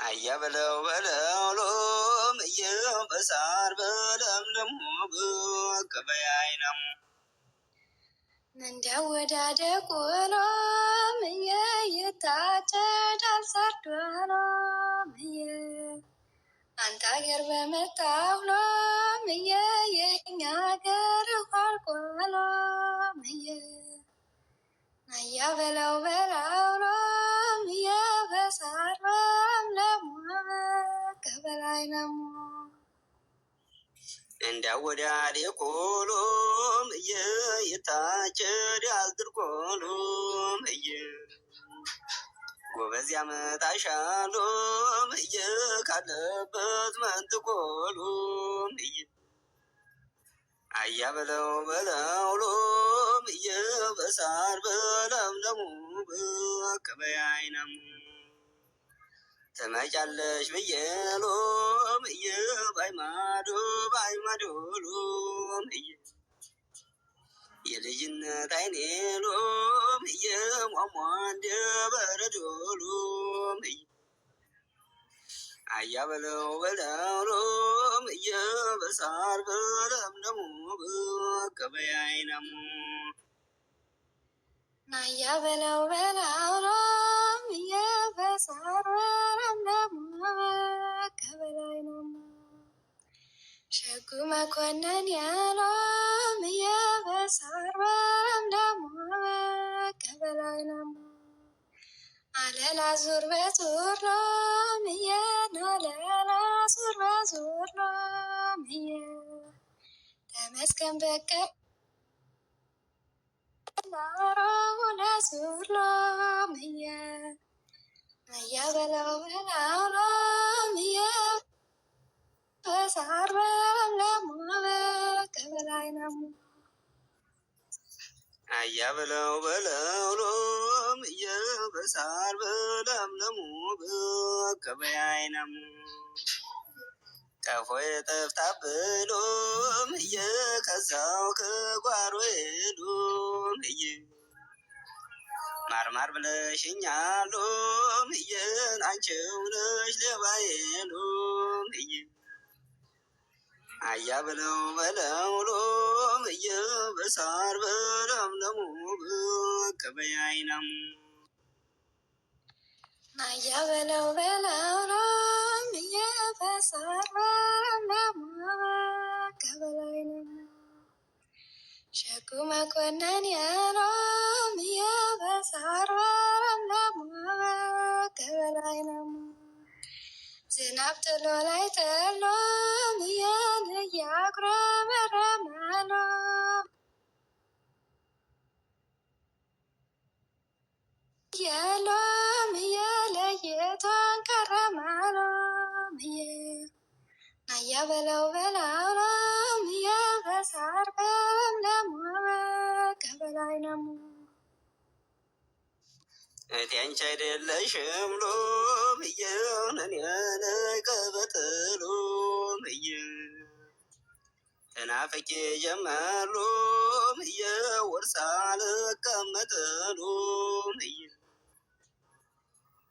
አያ በለው በለው ሎም በሳር በለምለሙ ገበያይነሙ እንዲያው ወዳደቁ ሎም ይታጨዳል ሰርዶ ሎም አንተ አገር በመጣሁ ሎም የኛ አገር ኋልቆ ሎም አያ በለው በለው ሎም በሳር በለምለሙ ገበያይነሙ እንዲያው ወዳደቁ ሎም ይታጨዳል ድርቆ ሎም ጎበዝ ያመጣሻል ሎም ካለበት መንጥቆ ሎም አያ በለው በለው ሎም በሳር በለምለሙ ገበያይነሙ ትመጫለሽ ብዬ ሎም ባይማዶ ባይማዶ ሎም የልጅነት አይኔ ሎም ሟሟ እንደ በረዶ ሎም አያ በለው በለው ሎም በሳር በለምለሙ ገበያይነሙ አያ በለው በለው ሎም በሳር በለምለሙ ገበያይነሙ ሸጉ መኮንን ያሎም በሳር በለምለሙ ገበያይነሙ አለላ ዙር በዙር ሎም አለላ ዙር በዙር ሎም ተመስገን በቀለ ዙር ሎም አያ በለው በለው ሎም በሳር በለምለሙ ገበያይነሙ አያ በለው በለው ሎም በሳር በለምለሙ ገበያይነሙ ቀፎ የጠፍጣብህ ሎም ከዛው ከጓሮዬ ሎም ማርማር ብለሽኛል ሎም አንቺው ነሽ ሌባዬ ሎም አያ በለው በለው ሎም በሳር በለምለሙ ገበያይነሙ አያ በለው በለው ሎም በሳር በለምለሙ ገበያይነሙ ሸጉ መኮንን ያሎም በሳር በለምለሙ ገበያይነሙ ዝናብ ጥሎ ላይ ጥሎም እያጉረመረመ ሎም የሎም ለይቶን ከረመ ሎም አያ በለው በለው ሎም በሳር በለምለሙ ገበያይነሙ እቴ አንቺ አይደለሽም ሎም እኔ ነኝ ቀበጥ ሎም ተናፍቄ ጀመር ሎም ወርሳ ልቀመጥ ሎም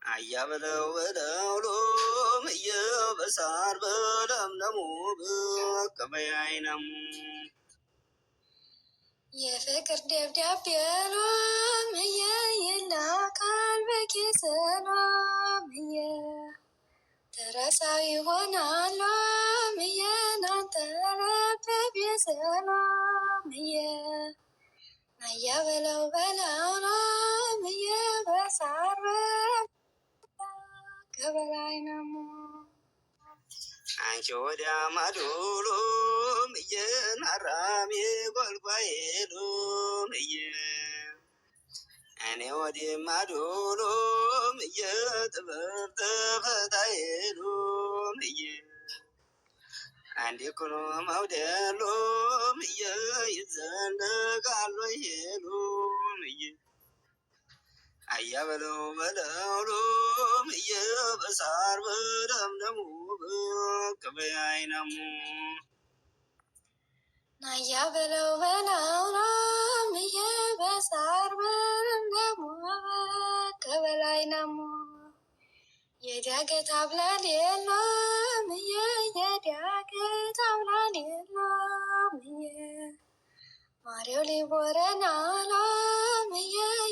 አያ በለው በለው ሎም በሳር በለምለሙ ገበያይነሙ የፍቅር ደብዳቤ ሎም ይላካል በኪስ ሎም ተረሳው ይሆናል ሎም ናንተ ልብ ቢስ ሎም አያ በለው በለው ሎም በሳር ገበያይነሙ አንቺ ወዲያ ማዶ ሎም አራሜ ጎልጓዬ ሎም እኔ ወዲህ ማዶ ሎም ጥበብ ተፈታዬ ሎም አንዴ ኩኖ መውደድ ሎም ይዘለቃል ወይ ሎም አያ በለው በለው ሎም በሳር በለምለሙ ገበያይነሙ አያ በለው በለው ሎም በሳር በለምለሙ ገበያይነሙ የዳገት አብላል የለም የዳገት አብላል የለም ማርያው ሊቦረና ሎም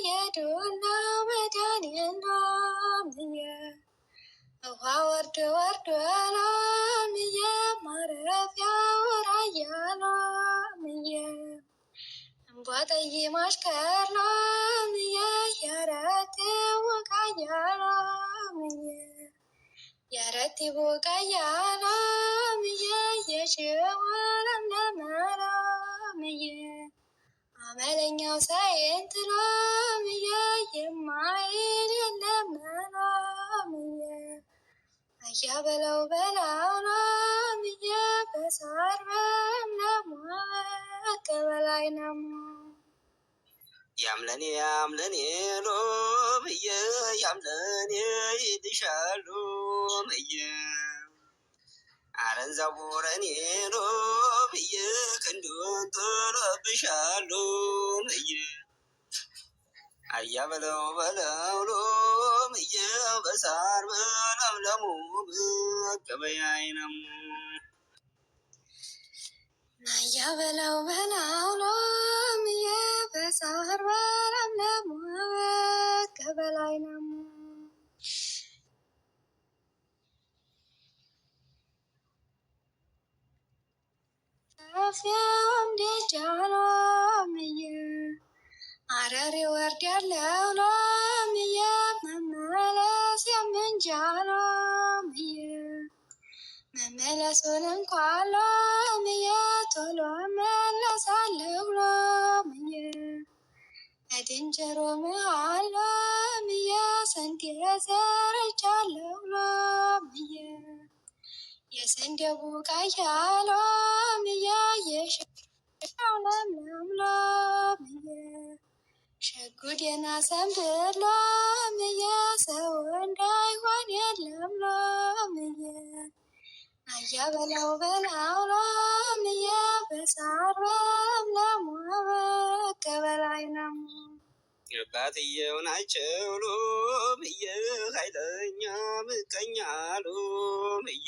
የዱና መዳን የለም ውሃ ወርዶ ወርዶ ሎም ማረፊያ ወራያ ሎም እንቧጠይ ማሽከር ሎም የረት ወቃያ ሎም የረት ወቃያ ሎም የሽዋለም ለመሎም አመለኛው ሳይንት ሎም የማይል የለም ሎም አያ በለው በላው ሎም በሳር በለምለሙ ከበላይ ነሙ ያምለኔ ያምለኔ ሎምዬ ያምለኔ ይልሻል ሎምዬ አረንዛ ቦረኔ ሎምዬ ክንዱን ጥሎብሻል ሎምዬ አያ በለው በለው ሎምዬ በሳር በለምለሙ መቀበያይ ነሙ አያ በለው በለው ሎምዬ በሳር በለምለሙ ከበላይ ነሙ ሰፊያም ደጃሎ ምየ አረር ወርድ ያለው ሎምዬ መመለስ የምንጃሎ ምየ መመለሱን እንኳን ሎምዬ ቶሎ መለሳለሁ ሎምዬ እድንጀሮ መሃል ሎምዬ ስንዴ ዘርቻለሁ ሎምዬ የስንዴ ቡቃያ ሎምዬ የሸው ለምለም ሎምዬ ሸጉዴና ሰንብር ሎምዬ ሰው እንዳይሆን የለም ሎምዬ አያ በለው በላው ሎምዬ በሳር በለምለሙ ከበላይ ነሙ አባትየው ናቸው ሎምዬ ኃይለኛ ምቀኛ ሎምዬ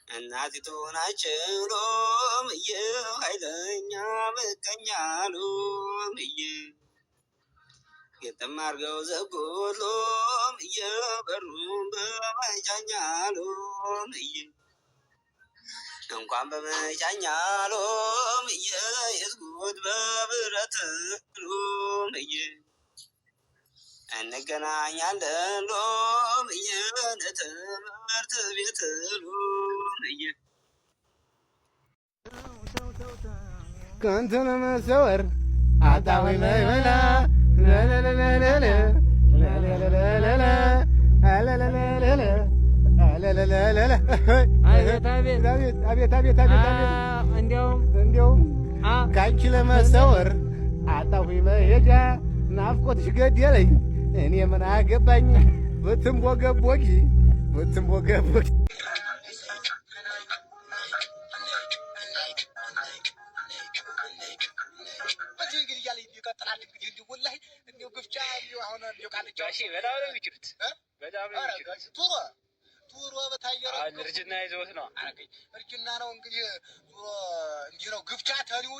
እናቲቱ ናቸው ሎምዬ ኃይለኛ ምቀኛ ሎምዬ ግጥም አርገው ዘጉት ሎምዬ በሩን በመጫኛ ሎምዬ እንኳን በመጫኛ ሎምዬ የዝጉት በብረት ሎምዬ እንገናኛለን ሎምዬ ለትምህርት ቤት ሎምዬ ከንቱን መሰወር አጣወይ መይመላ እንዲያውም ካንቺ ለመሰወር አጣሁኝ መሄጃ ናፍቆትሽ ገደለኝ እኔ ምን አገባኝ ብትንቦገቦጊ እርጅና ይዘውት ነው። እርጅና ነው እንግዲህ እንዲህ ነው ግብቻ ተኒው